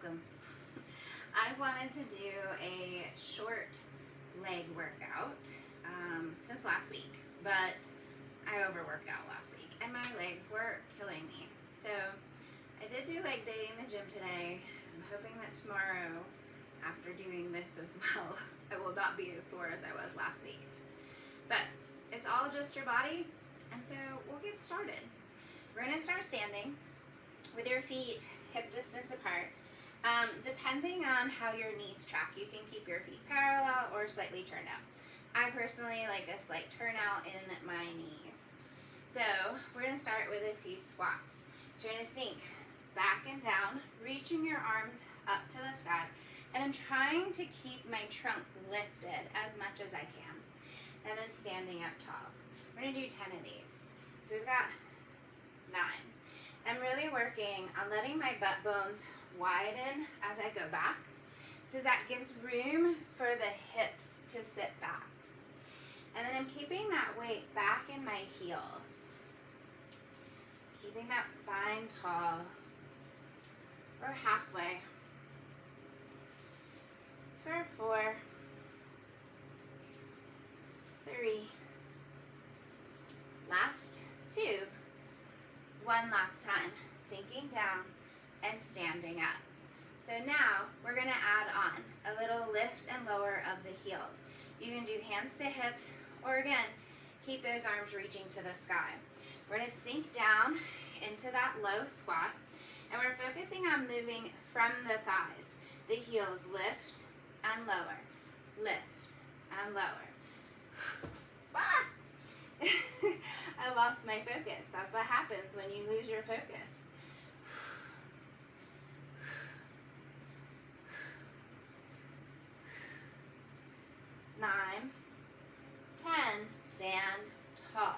welcome. I've wanted to do a short leg workout since last week, but I overworked out last week and my legs were killing me. So I did do leg day in the gym today. I'm hoping that tomorrow, after doing this as well, I will not be as sore as I was last week. But it's all just your body, and so we'll get started. We're going to start standing with your feet hip distance apart. Depending on how your knees track, you can keep your feet parallel or slightly turned out. I personally like a slight turnout in my knees. So we're going to start with a few squats. So you're going to sink back and down, reaching your arms up to the sky, and I'm trying to keep my trunk lifted as much as I can, and then standing up tall. We're going to do 10 of these. So we've got 9. I'm really working on letting my butt bones widen as I go back, so that gives room for the hips to sit back. And then I'm keeping that weight back in my heels, keeping that spine tall. We're halfway. For 4, 3, last 2, one last time, sinking down and standing up. So now we're going to add on a little lift and lower of the heels. You can do hands to hips, or again, keep those arms reaching to the sky. We're going to sink down into that low squat, and we're focusing on moving from the thighs. The heels lift and lower, lift and lower. Ah! I lost my focus. That's what happens when you lose your focus. 9, 10, stand tall.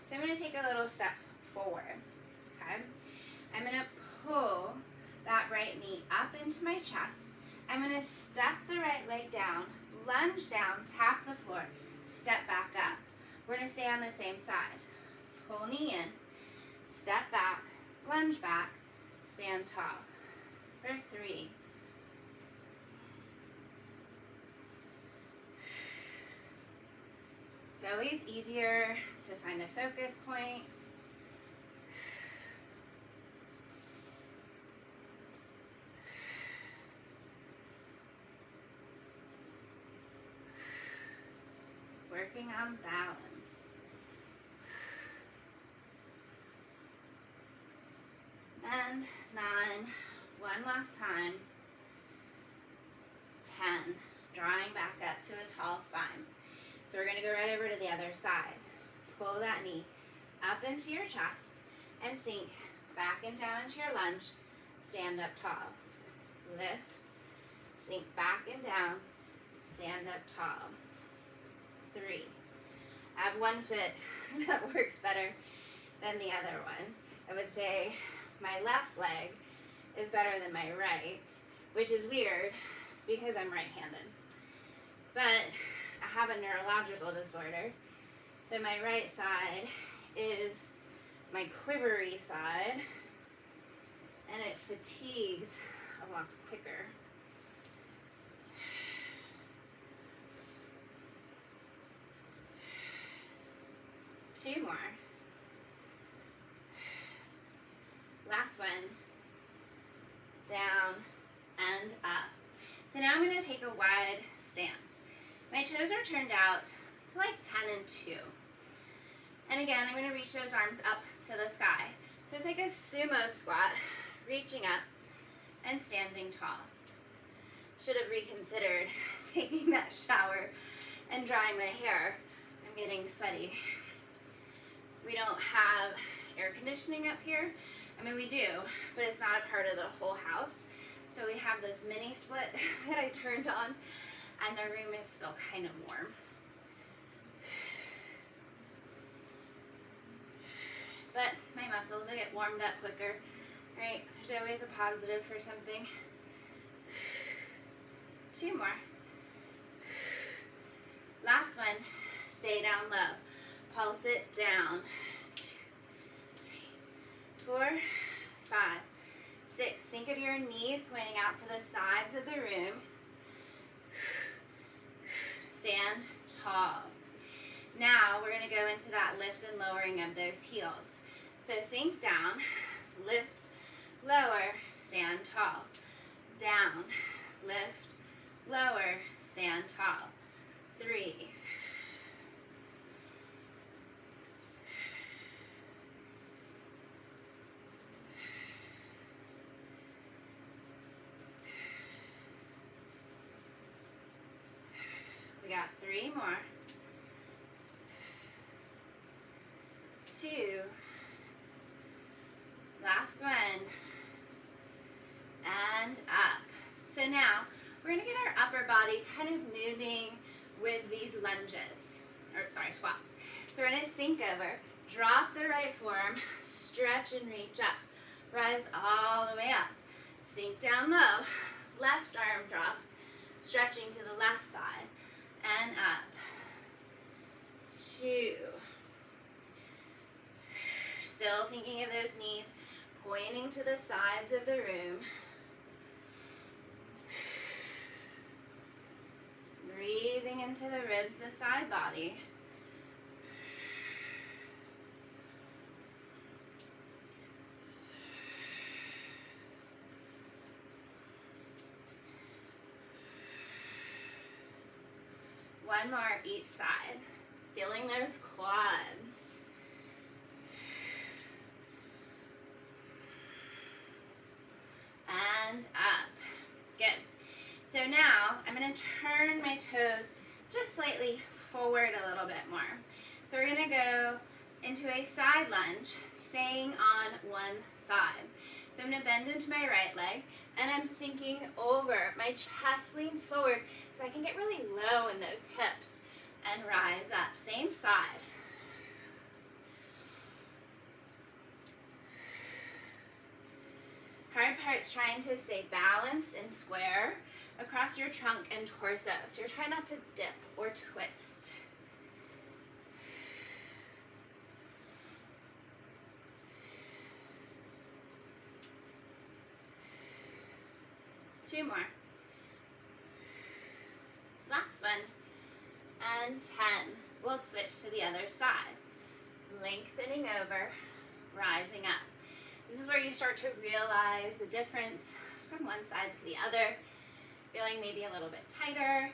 So I'm going to take a little step forward, okay? I'm going to pull that right knee up into my chest. I'm going to step the right leg down, lunge down, tap the floor, step back up. We're going to stay on the same side. Pull knee in, step back, lunge back, stand tall. For 3. It's always easier to find a focus point. Working on balance. And 9, one last time. 10, drawing back up to a tall spine. So we're going to go right over to the other side. Pull that knee up into your chest and sink back and down into your lunge. Stand up tall. Lift, sink back and down, stand up tall. 3. I have one foot that works better than the other one. I would say my left leg is better than my right, which is weird because I'm right-handed. But I have a neurological disorder, so my right side is my quivery side, and it fatigues a lot quicker. 2 more. Last one. Down and up. So now I'm going to take a wide stance. My toes are turned out to like 10 and 2. And again, I'm going to reach those arms up to the sky. So it's like a sumo squat, reaching up and standing tall. Should have reconsidered taking that shower and drying my hair. I'm getting sweaty. We don't have air conditioning up here. I mean, we do, but it's not a part of the whole house. So we have this mini split that I turned on, and the room is still kind of warm. But my muscles, they get warmed up quicker, right? There's always a positive for something. 2 more. Last one, stay down low. Pulse it down. 2, 3, 4, 5, 6, think of your knees pointing out to the sides of the room. Stand tall. Now we're going to go into that lift and lowering of those heels. So sink down, lift, lower, stand tall. Down, lift, lower, stand tall. 3. We got 3 more. 2. Last one. And up. So now we're going to get our upper body kind of moving with these lunges, or sorry, squats. So we're going to sink over, drop the right forearm, stretch and reach up. Rise all the way up. Sink down low. Left arm drops, stretching to the left side. And up. 2. Still thinking of those knees pointing to the sides of the room. Breathing into the ribs, the side body. One more each side. Feeling those quads. And up. Good. So now I'm going to turn my toes just slightly forward a little bit more. So we're going to go into a side lunge, staying on one side. So I'm going to bend into my right leg, and I'm sinking over. My chest leans forward so I can get really low in those hips and rise up. Same side. Hard part's trying to stay balanced and square across your trunk and torso. So you're trying not to dip or twist. Two more. Last one. And 10. We'll switch to the other side. Lengthening over, rising up. This is where you start to realize the difference from one side to the other. Feeling maybe a little bit tighter,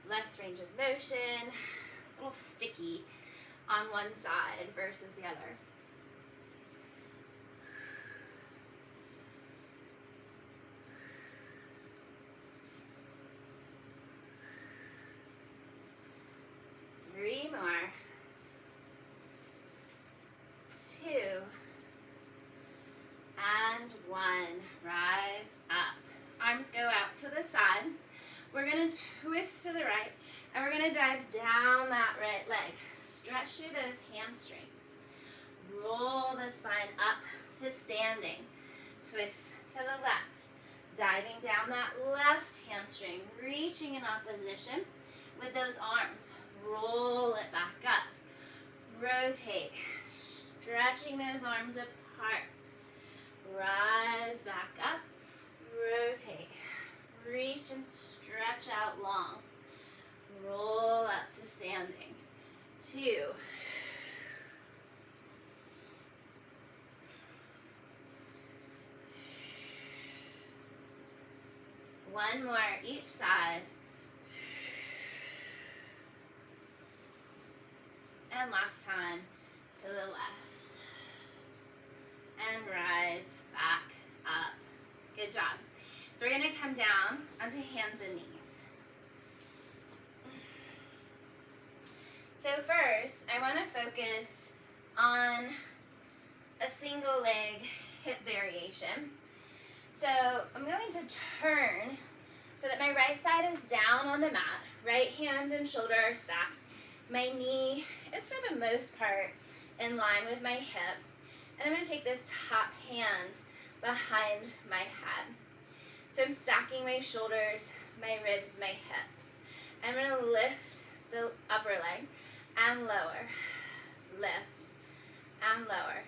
less range of motion, a little sticky on one side versus the other. Three more. 2. And 1. Rise up. Arms go out to the sides. We're going to twist to the right, and we're going to dive down that right leg. Stretch through those hamstrings. Roll the spine up to standing. Twist to the left. Diving down that left hamstring, reaching in opposition with those arms. Roll it back up. Rotate. Stretching those arms apart. Rise back up. Rotate. Reach and stretch out long. Roll up to standing. 2. One more each side. And last time to the left. And rise back up. Good job. So we're going to come down onto hands and knees. So first, I want to focus on a single leg hip variation. So I'm going to turn so that my right side is down on the mat. Right hand and shoulder are stacked. My knee is for the most part in line with my hip. And I'm going to take this top hand behind my head. So I'm stacking my shoulders, my ribs, my hips. I'm going to lift the upper leg and lower. Lift and lower.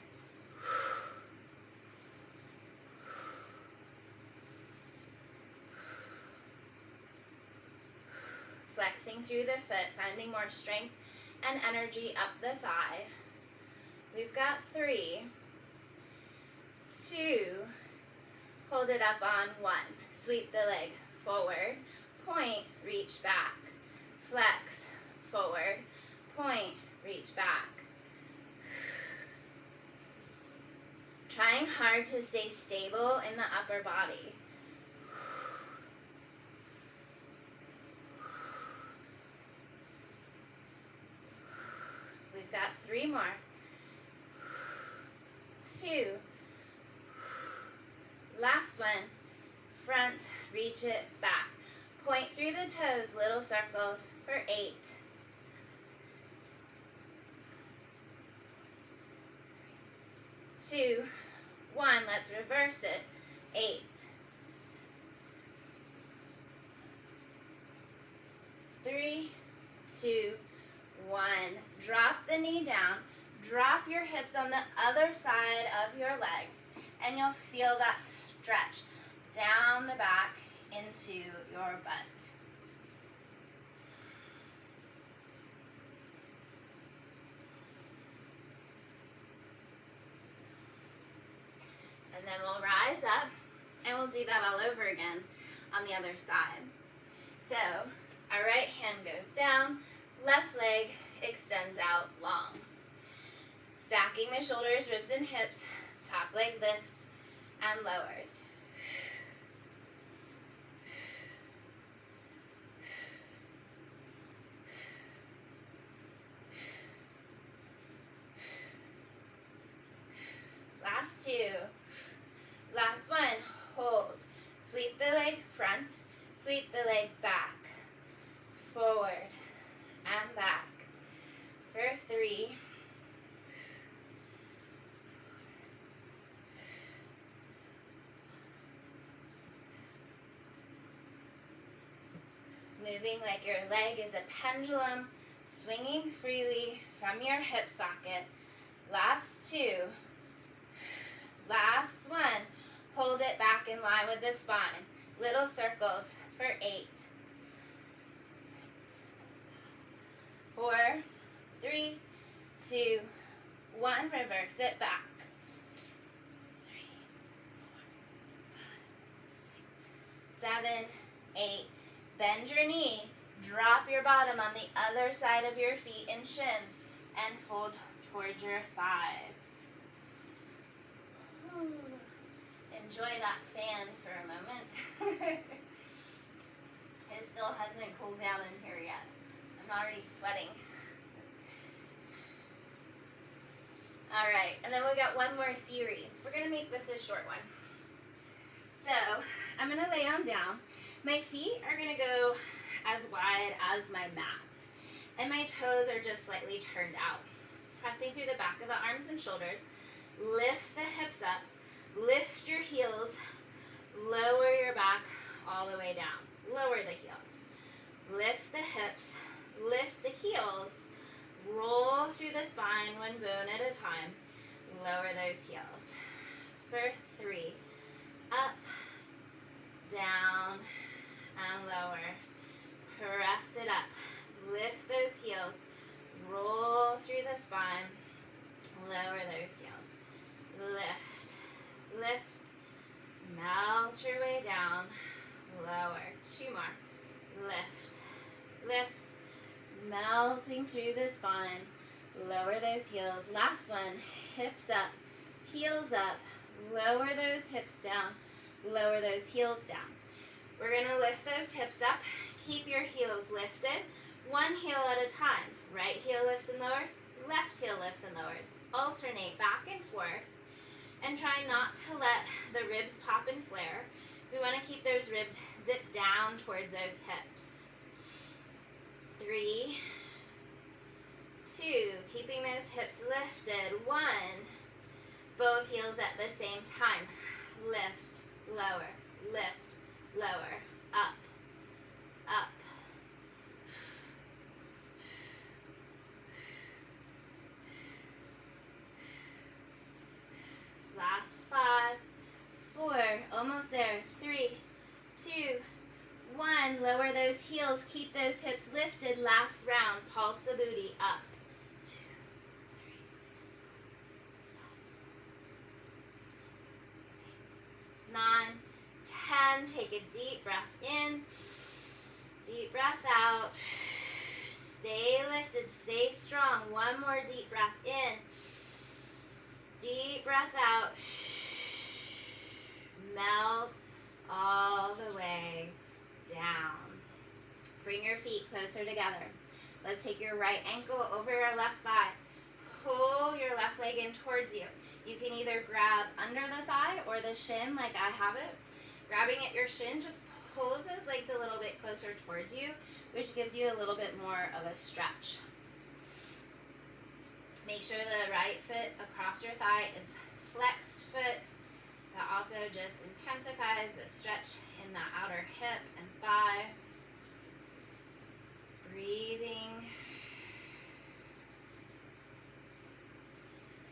flexing through the foot, finding more strength and energy up the thigh. We've got 3, 2, hold it up on 1. Sweep the leg forward, point, reach back. Flex, forward, point, reach back. Trying hard to stay stable in the upper body. We've got 3 more. 2. Last one. Front, reach it back. Point through the toes, little circles for 8. 2, 1. Let's reverse it. 8. 3, 2, 1. Drop the knee down. Drop your hips on the other side of your legs, and you'll feel that stretch down the back into your butt. And then we'll rise up, and we'll do that all over again on the other side. So our right hand goes down, left leg extends out long. Stacking the shoulders, ribs, and hips, top leg lifts and lowers. Last 2. Last one, hold. Sweep the leg front, sweep the leg back, forward and back. For 3. Moving like your leg is a pendulum, swinging freely from your hip socket. Last 2. Last 1. Hold it back in line with the spine. Little circles for 8. 4, 3, 2, 1. Reverse it back. 3, 4, 5, 6, 7, 8. Bend your knee. Drop your bottom on the other side of your feet and shins, and fold towards your thighs. Ooh. Enjoy that fan for a moment. It still hasn't cooled down in here yet. I'm already sweating. Alright, and then we got one more series. We're going to make this a short one. So, I'm going to lay on down. My feet are going to go as wide as my mat. And my toes are just slightly turned out. Pressing through the back of the arms and shoulders. Lift the hips up. Lift your heels. Lower your back all the way down. Lower the heels. Lift the hips. Lift the heels. Roll through the spine one bone at a time. Lower those heels. For 3. Up, down, and lower. Press it up. Lift those heels. Roll through the spine. Lower those heels. Lift, lift. Melt your way down. Lower. 2 more. Lift, lift. Melting through the spine. Lower those heels. Last one. Hips up. Heels up. Lower those hips down. Lower those heels down. We're going to lift those hips up. Keep your heels lifted. One heel at a time. Right heel lifts and lowers. Left heel lifts and lowers. Alternate back and forth. And try not to let the ribs pop and flare. So we want to keep those ribs zipped down towards those hips. 3, 2, keeping those hips lifted. 1, both heels at the same time. Lift, lower, lift, lower, up, up. Last 5, 4, almost there. 3, 2, 1. Lower those heels. Keep those hips lifted. Last round. Pulse the booty up. 2, 3, 9, 10. Take a deep breath in. Deep breath out. Stay lifted. Stay strong. One more deep breath in. Deep breath out. Melt all the way down. Bring your feet closer together. Let's take your right ankle over your left thigh. Pull your left leg in towards you. You can either grab under the thigh or the shin like I have it. Grabbing at your shin just pulls those legs a little bit closer towards you, which gives you a little bit more of a stretch. Make sure the right foot across your thigh is flexed foot. That also just intensifies the stretch in the outer hip and thigh. Breathing.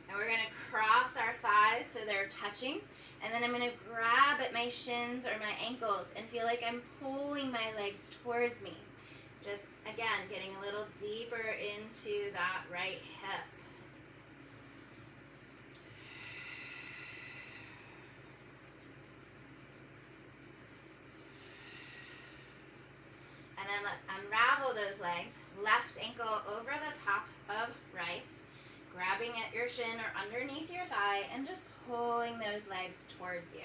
And we're going to cross our thighs so they're touching. And then I'm going to grab at my shins or my ankles and feel like I'm pulling my legs towards me. Just, again, getting a little deeper into that right hip. And then let's unravel those legs. Left ankle over the top of right. Grabbing at your shin or underneath your thigh and just pulling those legs towards you.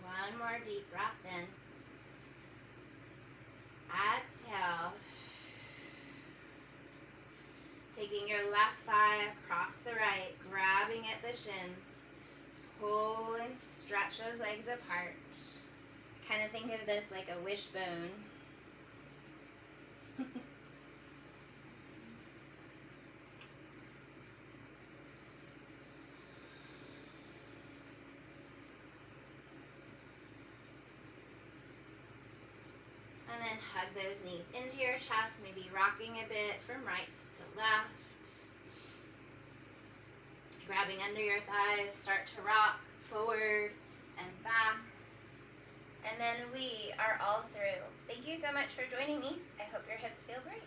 One more deep breath in. Exhale. Taking your left thigh across the right, grabbing at the shins. Pull and stretch those legs apart. Kind of think of this like a wishbone. And then hug those knees into your chest, maybe rocking a bit from right to left. Grabbing under your thighs, start to rock forward and back. And then we are all through. Thank you so much for joining me. I hope your hips feel great.